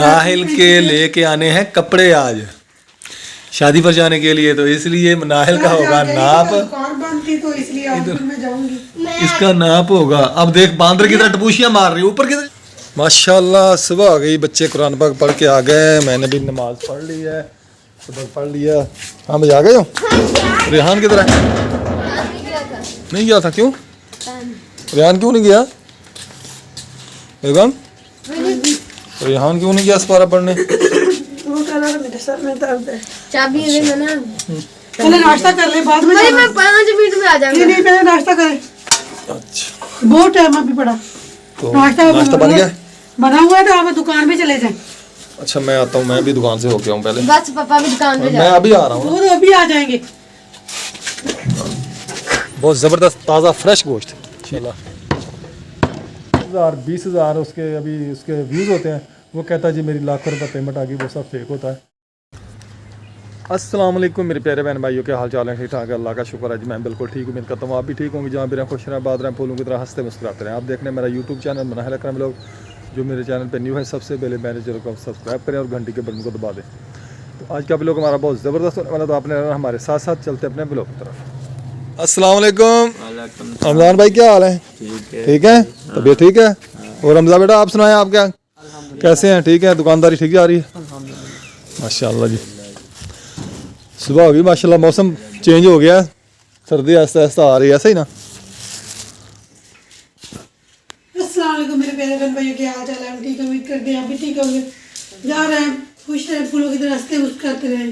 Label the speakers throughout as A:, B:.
A: मनाहिल के लेके आने हैं कपड़े आज शादी पर जाने के लिए, तो इसलिए मनाहिल का होगा नाप।
B: दुकान बंद थी तो इसलिए आज फिर मैं जाऊंगी।
A: इसका नाप होगा। अब देख बांदर की तरह टपूशियां मार रही है ऊपर की तरह। माशाल्लाह सुबह आ गई, बच्चे कुरान पाक पढ़ के आ गए, मैंने भी नमाज पढ़ ली है, सुबह पढ़ लिया। हाँ भाई आ गए हो? रेहान की तरह नहीं गया था? क्यों रेहान क्यों नहीं गया? बेगम रेहान क्यों नहीं गया सपारा पढ़ने?
B: वो कह रहा मेरे सर में दर्द है।
C: चाबी दे ना।
B: पहले नाश्ता कर ले, बाद में
C: मैं 5 मिनट में आ जाऊंगा।
B: नहीं पहले नाश्ता करे।
A: अच्छा
B: बहुत टाइम अभी पड़ा।
A: तो
B: नाश्ता
A: बन गया?
B: बना हुआ है तो आप दुकान पे चले जाएं।
A: अच्छा मैं आता हूँ, मैं भी दुकान से होके आऊँ पहले।
C: बस पापा भी दुकान पे
A: मैं अभी आ रहा हूँ।
B: वो तो अभी आ जाएंगे।
A: बहुत ज़बरदस्त ताज़ा फ्रेश गोश्त। चला 20,000 उसके अभी उसके व्यूज़ होते हैं। वो कहता है जी मेरी लाखों रुपये पेमेंट आ गई, वो सब फेक होता है। अस्सलाम वालेकुम मेरे प्यारे बहन भाइयों, क्या हाल चाल है? ठीक ठाक है, अल्लाह का शुक्र है जी, मैं बिल्कुल ठीक उम्मीद करता हूँ आप भी ठीक होंगे। जहाँ भी रहें खुश रहें, बात रहें, फूलों की तरह हंसते मुस्कुराते रहें। आप देख रहे हैं मेरा यूट्यूब चैनल मनाहिल अकरम लोग। जो मेरे चैनल पर न्यू है सबसे पहले मेरे चैनल को सब्सक्राइब करें और घंटी के बटन को दबा दें। तो आज का ब्लॉग हमारा बहुत ज़बरदस्त होने वाला, तो आपने हमारे साथ साथ चलते अपने ब्लॉग की तरफ। अस्सलाम वालेकुम रमज़ान भाई, क्या हाल है? ठीक है, तबीयत ठीक है? और रमज़ा बेटा आप सुनाएं, आप क्या कैसे हैं? ठीक है, दुकानदारी ठीक जा रही है? माशाल्लाह जी, सुबह हो गई माशाल्लाह, मौसम चेंज हो गया, सर्दी आहिस्ता आहिस्ता आ रही है, ऐसा ही ना?
B: अस्सलाम वालेकुम मेरे प्यारे बहन भाइयों, क्या हाल चाल है? हम ठीक उम्मीद करते हैं आप भी ठीक होंगे। जा रहे हैं, खुश रहें, फूलों की तरह हंसते मुस्कुराते रहें,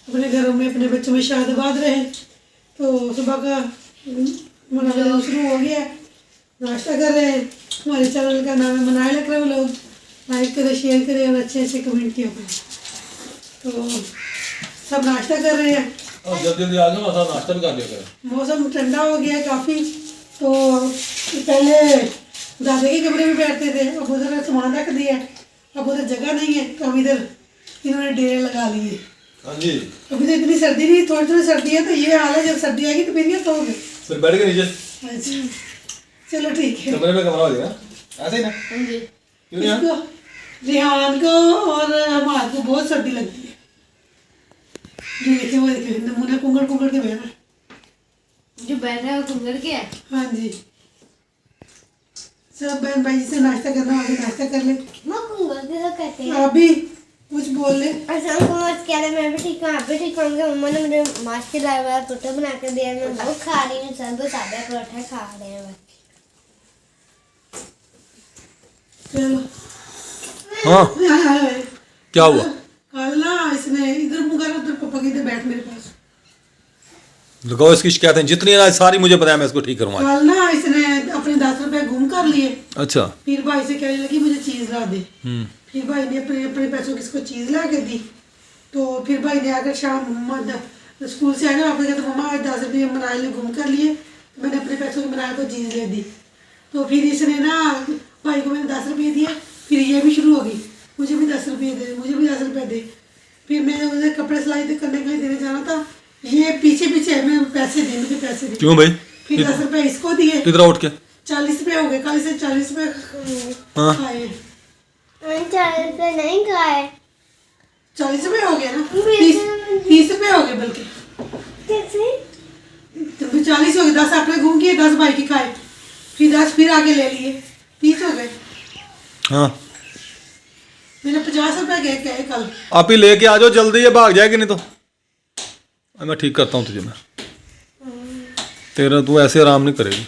B: अपने घरों में अपने बच्चों में शादाबाद रहें। तो सुबह का मनाहिल शुरू हो गया है, नाश्ता कर रहे हैं। हमारे चैनल का नाम है मनाहिल अकरम लोग। लाइक करें, शेयर करें और अच्छे अच्छे कमेंट किया करें। तो सब नाश्ता कर रहे हैं।
A: जल्दी आ जाओ, नाश्ता भी कर लिया करें।
B: मौसम ठंडा हो गया काफ़ी। तो पहले दादा के कमरे में बैठते थे, अब उधर सामान रख दिया, अब उधर जगह नहीं है तो अब इधर इन्होंने डेरे लगा लिए।
A: हाँ जी,
B: अभी तो इतनी सर्दी नहीं, थोड़ी थोड़ी सर्दी है, तो ये हाल है, जब सर्दी आएगी तो फिर ये तो
A: फिर बैठ के नीचे
B: अच्छा चलो ठीक है।
A: कमरे में कमरा हो जाएगा ऐसे ही ना? क्यों नहीं?
B: इसको रेहान को और हमारे को बहुत सर्दी लगती है। ये देखिए, वो देखिए नमूने कुंगड़ कुंगड़ के बैठा है।
C: जो बैठ रहा है वो कुंगड़ के है।
B: हाँ जी, सब बहन भाई से नाश्ता करना आगे नाश्ता कर ले।
C: मैं कुंगड़ के तो कहते हैं।
B: आप भी कुछ बोल ले।
C: अच्छा कुंगड़ कह रहे, मैं भी ठीक हूँ, आप भी ठीक होंगे। मम्मा ने मुझे मास्क के लाया हुआ परोठा बना कर दिया, मैं बहुत खा रही हूँ। सब सादा परोठा खा रहे हैं बस।
B: चलो
A: हाँ क्या हुआ?
B: कल ना इसने इधर मुँह करा, उधर पापा के इधर बैठ मेरे पास।
A: लगाओ इसकी शिकायतें जितनी है सारी, मुझे पता है, मैं इसको ठीक करूँगा।
B: कल ना इसने अपने 10 रुपए गुम कर लिए।
A: अच्छा।
B: फिर भाई से कहने लगी मुझे चीज़ ला दे। फिर भाई ने अपने अपने पैसों की इसको चीज़ ला के दी। तो फिर भाई ने आकर शाम स्कूल से आया, आपने कहते मम्मा आज 10 रुपये मनाहिल ने गुम कर लिए, तो मैंने अपने पैसों की मनाहिल को चीज़ ले दी। तो फिर इसने ना भाई को मैंने 10 रुपये दिए, फिर ये भी शुरू हो गई, मुझे भी 10 रुपये दे, मुझे भी 10 रुपये दे। फिर मैंने उसे कपड़े सिलाई करने के लिए देने जाना था, ये पीछे पीछे मैं पैसे दे, मुझे पैसे दे।
A: क्यों भाई?
B: फिर 10 रुपये इसको दिए,
A: इधर उठ के
B: 40 रुपये हो गए। कल से 40 रुपये
A: हाँ।
B: खाए।
C: 40 रुपये नहीं खाए,
B: 40 रुपये हो गए ना, 30 रुपये हो गए बल्कि।
C: कैसे?
B: तो फिर 40 हो गए, 10 आपने घूम किए, 10 भाई की खाए, फिर 10 फिर आगे ले लिए, 30 हो गए।
A: हाँ
B: मैंने 50 रुपये गए कहे कल।
A: आप ही लेके आ जाओ जल्दी, ये भाग जाएगी नहीं तो मैं ठीक करता हूँ तुझे। मैं तेरा तू ऐसे आराम नहीं करेगी।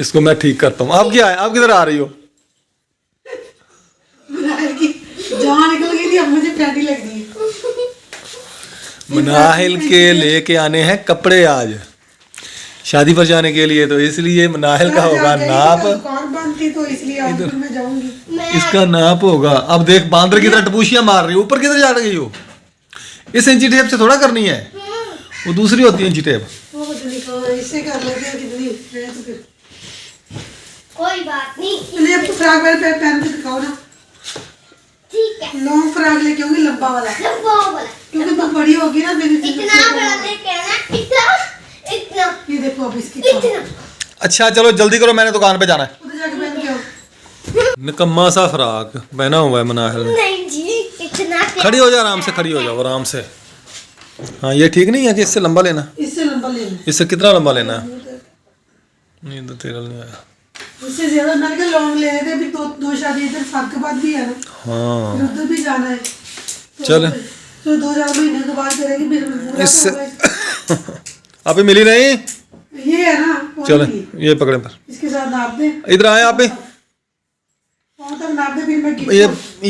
A: इसको मैं ठीक करता हूँ। आप क्या है, आप किधर आ रही हो?
B: मनाहिल की जान निकल गई थी, अब मुझे प्यारी लग रही है।
A: मनाहिल के लेके आने हैं कपड़े आज शादी पर जाने के लिए, तो इसलिए मनाहिल का होगा नाप।
B: दुकान बंद थी तो इसलिए आज फिर मैं जाऊंगी।
A: इसका नाप होगा। अब देख बांदर की तरह टपूशियां मार रही है, ऊपर किधर जा रही हो? इस इंची टेप से थोड़ा करनी है, वो दूसरी होती है इंची टेप।
B: वो पता नहीं कहाँ, इससे कर लेते हैं कितनी है तो फिर
C: कोई बात नहीं।
B: चलिए अब तो फ्रॉक वाले पहन के दिखाओ ना।
C: ठीक है,
B: लॉन्ग फ्रॉक लेके आऊंगी, लंबा वाला,
C: लंबा वाला,
B: क्योंकि तुम बड़ी होगी ना मेरी।
C: इतना बड़ा लेके आना, इतना इतना
B: ये देखो अब इसकी
C: इतना
A: अच्छा चलो जल्दी करो, मैंने दुकान पे जाना है।
B: उधर जाके पहन के आओ।
A: निकम्मा सा फ्राक पहना हुआ है मनाहिल ने।
C: नहीं जी इतना
A: खड़ी हो जा, आराम से खड़ी हो जाओ आराम से। हाँ ये ठीक नहीं है कि इससे लंबा लेना?
B: इससे लंबा लेना
A: इससे कितना लंबा लेना है? नहीं तो तेरा नहीं आया।
B: इससे ज्यादा मैंने कहा लॉन्ग ले लेते, फिर दो शादी इधर साथ के बाद भी है ना,
A: हाँ
B: फिर उधर भी जाना है तो
A: चल।
B: तो 2-4 महीने के बाद करेगी फिर पूरा
A: इससे
B: तो
A: आप ही मिली नहीं?
B: ये है ना वो
A: चलो
B: नहीं।
A: ये पकड़े पर,
B: इसके साथ नाप दे,
A: इधर आए आप ही।
B: वहाँ तक नाप दे, फिर मैं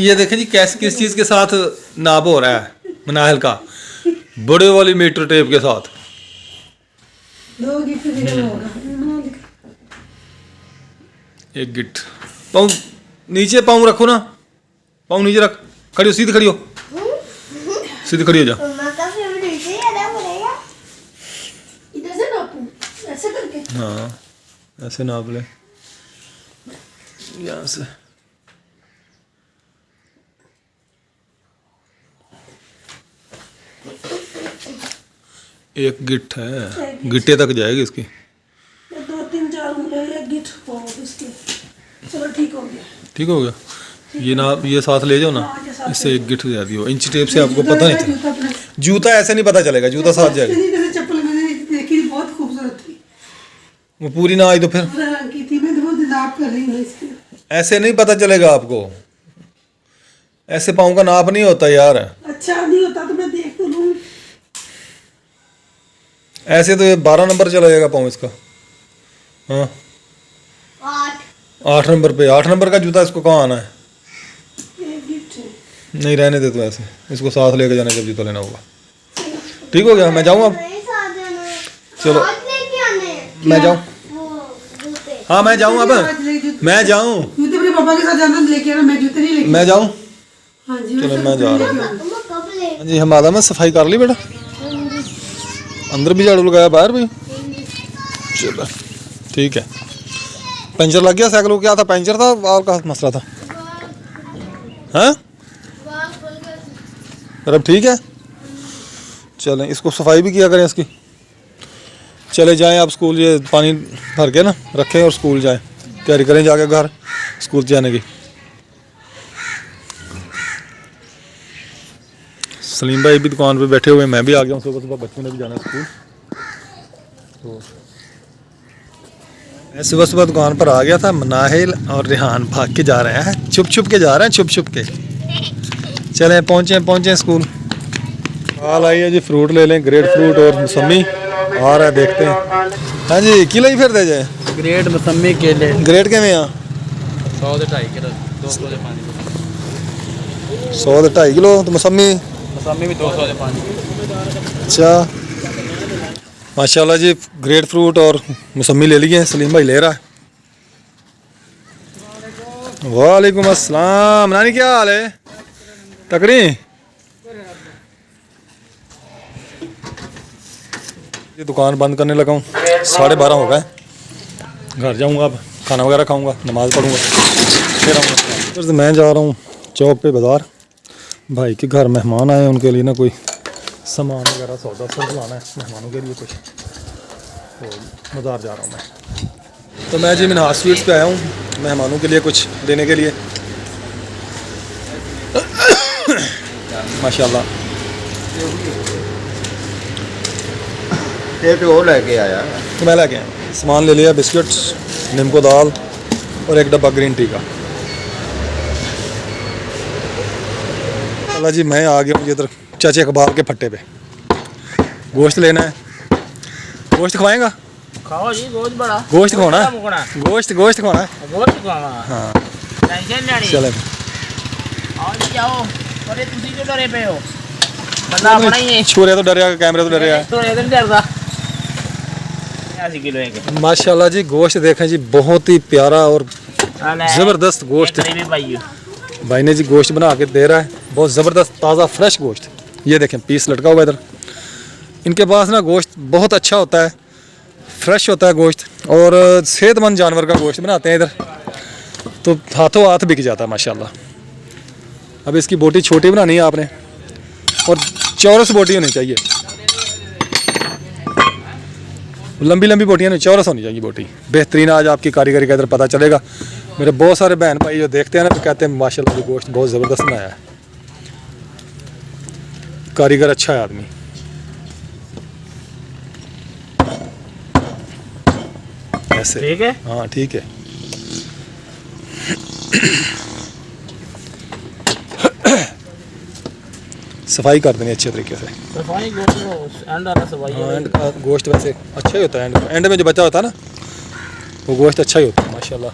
A: ये देखें जी कैसे किस चीज़ के साथ नाप हो रहा है मनाहिल का, बड़े वाली मीटर टेप के साथ।
B: 2 गिफ्ट दिया होगा।
A: एक गिट पाँव नीचे, पाँव रखो ना, पाँव नीचे रख, खड़ी हो, सीधी खड़ी हो, सीधी खड़ी हो जा।
C: मम्मा का फेवरेट इसे याद पड़ेगा।
B: इधर से नापूं ऐसे करके।
A: हाँ ऐसे नाप ले यहाँ से। एक गिट है, गिट्टे तक जाएगी इसकी।
B: 2-3-4 उंगलियां एक गिफ्ट हो इसके। चलो ठीक हो गया।
A: ठीक हो गया। ये ना ये साथ ले जाओ ना, इससे एक गिट दे दियो। इंच टेप से आपको पता नहीं चलेगा।
B: जूता अपना
A: जूता ऐसे नहीं पता चलेगा, जूता साथ जाएगा।
B: जैसे चप्पल मैंने देखी थी, बहुत खूबसूरत थी,
A: वो पूरी ना आई तो फिर
B: पूरा रंग की थी। मैं तो बहुत नाप कर रही हूँ इसकी।
A: ऐसे नहीं पता चलेगा आपको, ऐसे पाँव का नाप नहीं होता यार।
B: अच्छा नहीं होता तो मैं देख तो लूँ।
A: ऐसे तो ये 12 नंबर चला जाएगा पाँव इसका। हाँ 8 नंबर पे, 8 नंबर का जूता इसको कहाँ आना है?
B: एक गिफ्ट है।
A: नहीं रहने दे, तो ऐसे इसको साथ लेके जाने जब जूता लेना होगा। ठीक हो गया, मैं जाऊँ अब?
C: नहीं साथ जाना है।
A: चलो
C: आज लेके आने हैं
A: मैं जाऊँ।
C: वो जूते।
A: हाँ मैं जाऊँ अब,
B: आज ले जूते,
A: मैं जाऊँ,
B: जूते अपने पापा के साथ जाना, लेके आना। मैं जूते नहीं लेके।
A: मैं जाऊँ।
B: हाँ जी
A: चलो,
B: सब
A: मैं जा रहा हूँ।
B: लेके आऊँ।
C: मम्मा कब ले?
A: हाँ जी हमारा मैं सफाई कर ली बेटा, अंदर भी झाड़ू लगाया, बाहर भी। चलो ठीक है। पंचर लग गया साइकिल को? क्या था, पंचर था और क्या मसला था? हैं पर अब ठीक है। चलें इसको सफाई भी किया करें इसकी। चले जाएं आप स्कूल, ये पानी भर के ना रखें और स्कूल जाएं, तैयारी करें जाके घर स्कूल जाने की। सलीम भाई भी दुकान पे बैठे हुए हैं, मैं भी आ गया हूँ। सुबह सुबह बच्चों ने भी जाना स्कूल, तो मैं सुबह सुबह दुकान पर आ गया था। मनाहिल और रिहान भाग के जा रहे हैं, छुप छुप के जा रहे हैं, छुप छुप के। चलें पहुँचे स्कूल। हाल आई है जी, फ्रूट ले लें, ग्रेट फ्रूट और मौसमी आ रहा है, देखते हैं। हाँ जी की लाई फिर दे जाए?
D: ग्रेट मौसमी केले
A: ग्रेट के में
D: 100 ਦੇ 2.5 किलो 200 ਦੇ 5 किलो
A: 100 ਦੇ 2.5 किलो, तो मौसमी
D: मौसमी भी 200 ਦੇ 5 किलो।
A: अच्छा माशाल्लाह जी, ग्रेट फ्रूट और मौसमी ले लिए। सलीम भाई ले रहा है। वालेकुम अस्सलाम। नानी क्या हाल है? तकरी ये दुकान बंद करने लगा हूँ, 12:30 हो गए। घर जाऊँगा, अब खाना वगैरह खाऊँगा, नमाज़ पढ़ूँगा, फिर आऊँगा। फिर से मैं जा रहा हूँ चौक पे बाज़ार। भाई के घर मेहमान आए हैं, उनके लिए ना कोई सामान वगैरह सौदा सब लाना है मेहमानों के लिए कुछ, तो बाज़ार जा रहा हूँ मैं। तो मैं जी मिनहाज स्वीट्स पे आया हूँ मेहमानों के लिए कुछ देने के लिए। माशाल्लाह
E: ये तो वो लेके आया।
A: तो मैं लेके आया, सामान ले लिया, बिस्किट्स, नींबू दाल और एक डब्बा ग्रीन टी का। अल्लाह जी मैं आ गया हूँ इधर चाचे अखबार के फट्टे पे। गोश्त लेना है, गोश्त खवाएगा?
D: खाओ जी गोश्त बड़ा
A: गोश्त खवाना है, गोश्त खवाना है।
D: गोश्त खावा
A: हाँ
D: टेंशन लेनी
A: चले
D: आओ जी जाओ। अरे तुसी क्यों डरे पे हो? बंदा अपना ही है।
A: छुरे तो डरिया, कैमरे तो डरिया।
D: तो इधर डरदा 80 किलो है।
A: माशाल्लाह जी गोश्त देखें जी, बहुत ही प्यारा और ज़बरदस्त गोश्त है।
D: भी भाई
A: भाई ने जी गोश्त बना के दे रहा है, बहुत ज़बरदस्त ताज़ा फ्रेश गोश्त। ये देखें पीस लटका हुआ इधर। इनके पास ना गोश्त बहुत अच्छा होता है, फ्रेश होता है गोश्त, और सेहतमंद जानवर का गोश्त बनाते हैं इधर, तो हाथों हाथ बिक जाता है माशाल्लाह। अब इसकी बोटी छोटी बनानी है आपने, और चौरस बोटी होनी चाहिए। लंबी लंबी बोटियाँ नहीं, चौरस होनी चाहिए बोटी। बेहतरीन आज आपकी कारीगरी का इधर पता चलेगा। मेरे बहुत सारे बहन भाई जो देखते हैं ना, तो कहते हैं माशाल्लाह ये गोश्त बहुत ज़बरदस्त बनाया है, कारीगर अच्छा है आदमी। ऐसे
D: ठीक है।
A: हाँ ठीक है। सफाई कर देनी अच्छे तरीके से।
D: सफाई गोश्त एंड वाला सफाई
A: हाँ, एंड का गोश्त वैसे अच्छा ही होता है। एंड में जो बचा होता है ना, वो गोश्त अच्छा ही होता है माशाल्लाह।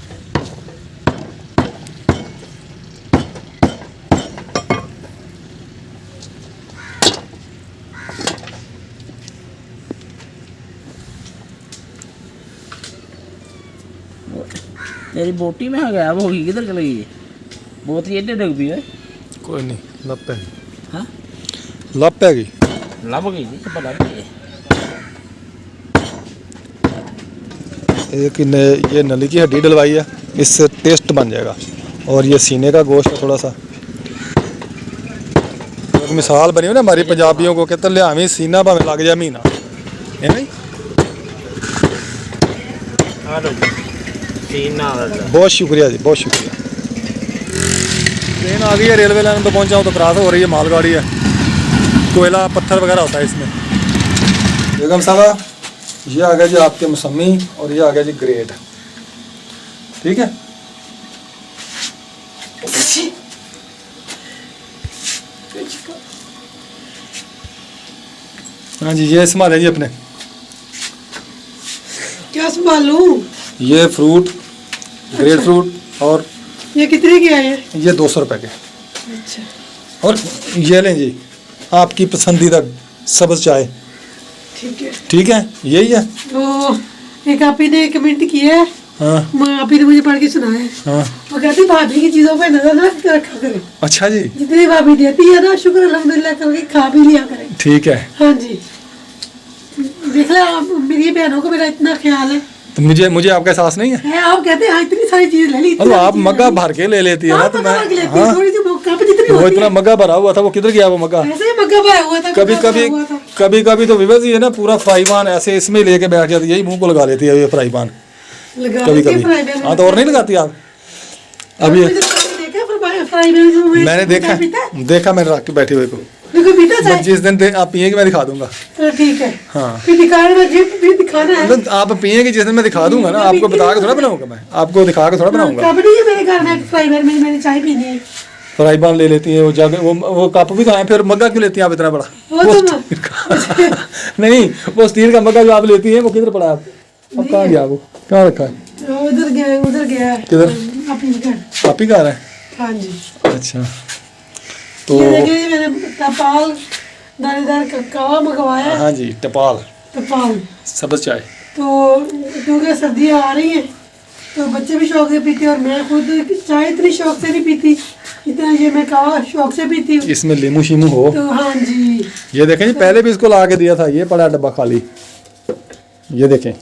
D: तेरी बोटी में गायब होगी, किधर चली गई? बहुत ही एडे डग भी है।
A: कोई नहीं, लप है
D: हाँ
A: लप है गई।
D: लब गई थी, पता नहीं।
A: एक ये नली की हड्डी डलवाई है, इससे टेस्ट बन जाएगा। और ये सीने का गोश्त है थोड़ा सा। एक मिसाल बनी हो ना हमारी पंजाबियों को, कहते ले हमें सीना भावें लग जाए महीना, है नहीं? बहुत शुक्रिया जी, बहुत शुक्रिया। ट्रेन आ गई है, रेलवे लाइन पे पहुंचा हूँ तो क्रॉस हो रही है, मालगाड़ी है, कोयला पत्थर वगैरह होता है इसमें। बेगम साहबा, ये आ गया जी आपके मौसमी और ये आ गया जी ग्रेड। ठीक है, हाँ जी ये संभाले जी अपने।
B: क्या संभालूं?
A: ये फ्रूट, ग्रेड फ्रूट, और
B: ये कितने के आए?
A: ये 200 रुपए के।
B: अच्छा
A: और ये लें जी आपकी पसंदीदा सब्ज चाय।
B: ठीक है।
A: ठीक है, यही है।
B: तो एक आप ही ने कमेंट किया है,
A: हाँ
B: आप ही ने मुझे पढ़ के सुनाया है।
A: हाँ।
B: वो कहती भाभी की चीजों पे नजर ना रखा करें,
A: अच्छा जी,
B: जितनी भाभी देती है ना शुक्र अल्हम्दुलिल्लाह करके खा भी लिया करें।
A: ठीक है।
B: हाँ जी, देख लो आप, मेरी बहनों को मेरा इतना ख्याल है।
A: तो मुझे आपका एहसास नहीं है?
B: आप कहते हैं हाँ इतनी सारी चीज ले ली,
A: अरे आप मग्गा भर के ले लेती है ना, तो मैं हाँ,
B: थोड़ी सी कप जितनी
A: वो
B: होती
A: इतना
B: है,
A: मग्गा भरा हुआ था, वो किधर गया वो मग्गा?
B: ऐसे ही मग्गा भरा हुआ था।
A: कभी
B: मग्गा
A: कभी
B: भरा हुआ था।
A: कभी कभी तो विवज ही है ना, पूरा फ्राई पैन ऐसे इसमें लेके बैठ जाती है, यही मुंह को लगा लेती है ये फ्राई पैन
B: लगा
A: कभी
B: लेती है
A: कभी।
B: फ्राई पैन में।
A: हाँ तो और नहीं लगाती आप? अब ये
B: मुझे देखा फ्राई पैन में
A: मैंने देखा मैंने रख के बैठी हुई को।
B: देखो पीता
A: मैं जिस दिन आप पिएंगे मैं दिखा दूंगा।
B: तो ठीक है।
A: हाँ।
B: फिर दिखाने में फिर दिखाना है।
A: मतलब आप पिएंगे जिस दिन मैं दिखा दूंगा ना, आपको बता के थोड़ा बनाऊंगा, मैं आपको दिखा के थोड़ा बनाऊंगा।
B: कब नहीं है मेरे घर में फ्राई पैन में, मैंने चाय पीनी है।
A: फ्राई पैन ले लेती है वो जग, वो कप भी कहाँ है, फिर मग्गा क्यों लेती हैं आप इतना बड़ा?
B: वो तो
A: स्टील का नहीं, वो स्टील का मग्गा जो आप लेती हैं वो किधर पड़ा है? अब कहाँ गया वो, कहाँ रखा है?
B: उधर गया।
A: किधर?
B: अपने घर।
A: आप ही कह रहे हैं?
B: हाँ जी।
A: अच्छा तो
B: ये देखिए मैंने तपाल दानेदार कावा मंगवाया है।
A: हाँ जी, टपाल
B: तपाल
A: सब्ज चाय।
B: तो क्योंकि सर्दियाँ आ रही हैं तो बच्चे भी शौक से पीते हैं, और मैं खुद चाय इतनी शौक से नहीं पीती, इतना ये मैं कावा शौक से पीती हूँ।
A: इसमें लीमू शीमू हो
B: तो हाँ जी,
A: ये देखें जी, पहले भी इसको ला के दिया था, ये पड़ा डब्बा खाली, ये देखें।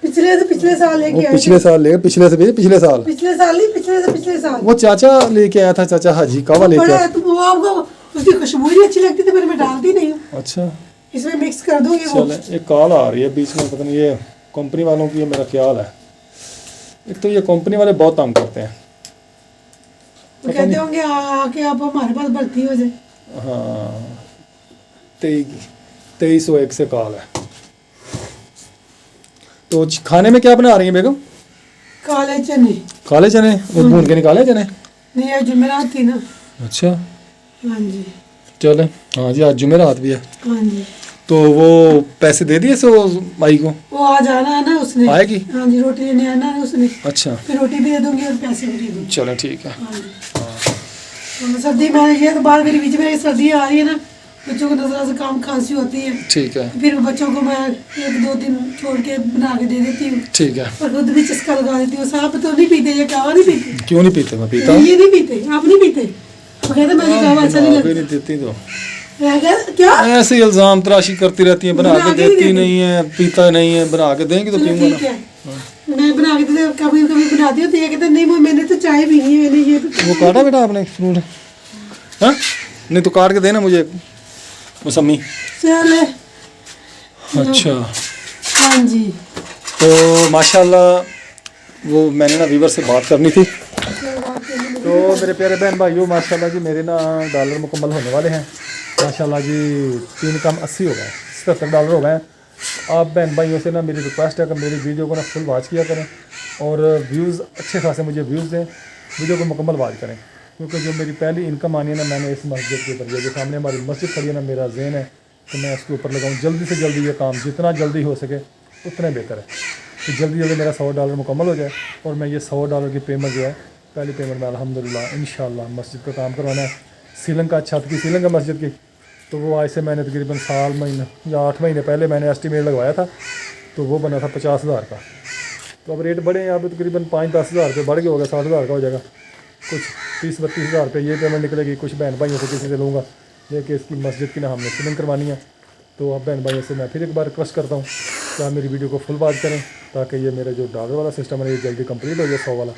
B: पिछले साल लेके
A: वो
B: आए
A: पिछले साल ले, पिछले से भी पिछले साल,
B: पिछले साल नहीं, पिछले साल
A: वो चाचा लेके आया था, चाचा हाजी कावा लेके
B: बड़ा
A: आया।
B: है, तो वो आपको उसकी खुशबू ही अच्छी लगती थी, पर मैं डालती नहीं हूँ,
A: अच्छा
B: इसमें मिक्स कर दूंगी वो।
A: चले, एक कॉल आ रही है बीच में, पता नहीं ये कंपनी वालों की है, मेरा ख्याल है। एक तो ये कंपनी वाले बहुत तंग करते हैं।
B: वो कहते होंगे आके आप हमारे पास भर्ती हो जाए।
A: हाँ 2301 से कॉल है। तो खाने में क्या बना रही है बेगम?
B: काले चने।
A: काले चने, वो भून के निकाले चने?
B: नहीं आज जुमेरात थी ना।
A: अच्छा
B: हाँ जी।
A: चले, हाँ जी आज जुमेरात भी है।
B: हाँ जी।
A: तो वो पैसे दे दिए सो माई को?
B: वो आज आना है ना उसने।
A: आएगी?
B: हाँ जी, रोटी लेने आना है उसने।
A: अच्छा
B: फिर रोटी भी दे दूंगी और पैसे भी दे दूंगी।
A: चलो ठीक है।
B: हाँ जी। तो सर्दी में ये तो बाल मेरी बीच में सर्दी आ रही है ना, बच्चों को नजर से काम खांसी होती है,
A: ठीक है
B: फिर बच्चों को मैं 1-2 दिन छोड़ के बना के दे देती हूँ,
A: ठीक है।
B: और खुद भी चस्का लगा देती हूँ। साहब तो नहीं पीते, ये कहवा नहीं पीते।
A: क्यों नहीं पीते? मैं पीता हूँ।
B: ये नहीं पीते, आप नहीं पीते? वो कहते मुझे कहवा अच्छा नहीं
A: बना के
B: लगता।
A: नहीं देती तो
B: मैं कहा, क्या
A: ऐसे ही इल्जाम तराशी करती रहती है, बना के देती नहीं है, पीता नहीं है, बना के देंगी तो
B: चलो
A: पीऊंगा
B: ठीक
A: ना।
B: है, मैं बना के देते, कभी कभी बनाती हूँ तो ये कहते नहीं मैंने तो चाय पीनी है, मैंने ये तो।
A: वो काटा बेटा आपने फ्रूट? हाँ नहीं तो काट के देना मुझे मौसमी।
B: चल
A: अच्छा
B: हाँ जी।
A: तो माशाल्लाह वो मैंने ना व्यूवर से बात करनी थी। तो मेरे प्यारे बहन भाइयों माशाल्लाह जी मेरे ना डॉलर मुकम्मल होने वाले हैं माशाल्लाह जी। 3 कम 80 हो गए, $77 हो गए। आप बहन भाइयों से ना मेरी रिक्वेस्ट है कि मेरी वीडियो को ना फुल वॉच किया करें और व्यूज़ अच्छे खासे मुझे व्यूज़ दें, वीडियो को मुकम्मल वॉच करें, क्योंकि जो मेरी पहली इनकम आनी है ना मैंने इस मस्जिद के ऊपर जो सामने हमारी मस्जिद खड़ी है ना, मेरा ज़हन है कि मैं उसके ऊपर लगाऊँ जल्दी से जल्दी। ये काम जितना जल्दी हो सके उतना बेहतर है कि जल्दी जल्दी मेरा $100 मुकम्मल हो जाए और मैं ये $100 की पेमेंट जो है पहली पेमेंट में अल्हम्दुलिल्लाह इंशाल्लाह मस्जिद का काम करवाना है। सीलिंग का छत की सीलिंग है मस्जिद की, तो वो आज से मैंने तकरीबन साल महीने या 8 महीने पहले मैंने एस्टीमेट लगवाया था, तो वो बना था 50,000 का। तो अब रेट बढ़े हैं, अब तकरीबन 5-10 हज़ार रुपये बढ़ गया होगा, 60,000 का हो जाएगा। कुछ 30-32 हज़ार रुपये ये पेमेंट निकलेगी। कुछ बहन भाइयों से किसी से लूँगा लेकिन इसकी मस्जिद की ना हमने सीलिंग करवानी है। तो अब बहन भाइयों से मैं फिर एक बार रिक्वेस्ट करता हूँ कि आप मेरी वीडियो को फुल वॉच करें ताकि ये मेरा जो डॉलर वाला सिस्टम है ये जल्दी कंप्लीट हो जाए 100 वाला,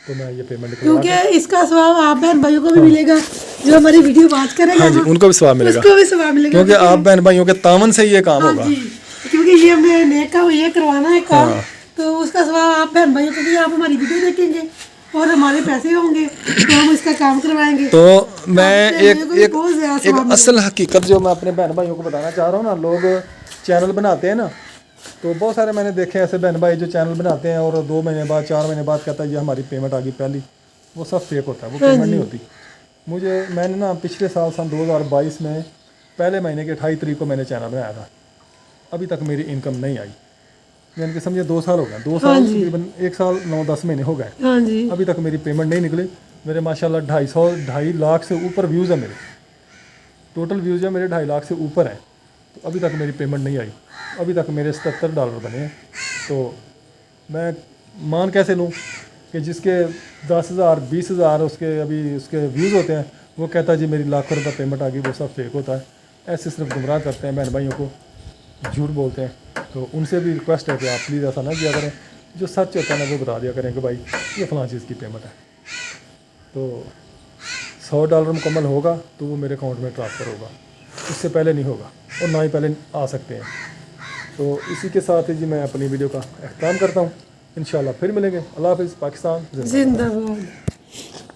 A: तो मैं ये पेमेंट निकलवा
B: क्योंकि इसका स्वाब आप बहन भाइयों को भी मिलेगा जो हमारी वीडियो वॉच करेगा।
A: हाँ जी, उनको भी स्वाब मिलेगा,
B: उसको भी स्वाब मिलेगा
A: क्योंकि आप बहन भाइयों के तावन से ये काम
B: हाँ
A: होगा।
B: जी, क्योंकि ये हमने नेक का ये करवाना है काम, तो उसका स्वाब आप बहन भाइयों को भी, आप हमारी वीडियो देखेंगे और हमारे पैसे होंगे तो हम इसका काम करवाएंगे।
A: तो मैं
B: आप बहन भाइयों को भी बहुत ज़्यादा
A: एक
B: स्वाब
A: असल हकीकत जो मैं अपने बहन भाइयों को बताना चाह रहा हूँ ना, लोग चैनल बनाते हैं ना, तो बहुत सारे मैंने देखे ऐसे बहन भाई जो चैनल बनाते हैं और 2 महीने बाद 4 महीने बाद कहता है ये हमारी पेमेंट आ गई पहली, वो सब फेक होता है, वो पेमेंट नहीं होती। मैंने ना पिछले साल सन 2022 में पहले महीने की 28 तारीख को मैंने चैनल बनाया था, अभी तक मेरी इनकम नहीं आई। यानी कि समझिए 2 साल हो गए, 2 साल तकरीबन 1 साल 9-10 महीने हो गए,
B: हाँ जी।
A: अभी तक मेरी पेमेंट नहीं निकली। मेरे माशाल्लाह 2.5 लाख से ऊपर व्यूज़ है, मेरे टोटल व्यूज़ है मेरे 2.5 लाख से ऊपर हैं, तो अभी तक मेरी पेमेंट नहीं आई। अभी तक मेरे $77 बने हैं। तो मैं मान कैसे लूँ कि जिसके 10,000 20,000 उसके व्यूज़ होते हैं, वो कहता है जी मेरी लाखों रुपये पेमेंट आ गई, वो सब फेक होता है। ऐसे सिर्फ गुमराह करते हैं बहन भाइयों को, झूठ बोलते हैं। तो उनसे भी रिक्वेस्ट है कि आप प्लीज़ ऐसा ना किया करें, जो सच होता है ना वो बता दिया करें कि भाई ये फ़लाँ चीज़ की पेमेंट है। तो $100 मुकम्मल होगा तो वो मेरे अकाउंट में ट्रांसफ़र होगा, इससे पहले नहीं होगा और ना ही पहले आ सकते हैं। तो इसी के साथ ही जी मैं अपनी वीडियो का अख्ताम करता हूँ। इंशाल्लाह फिर मिलेंगे। अल्लाह हाफ़िज़। पाकिस्तान जिंदाबाद।
B: जिंदाबाद।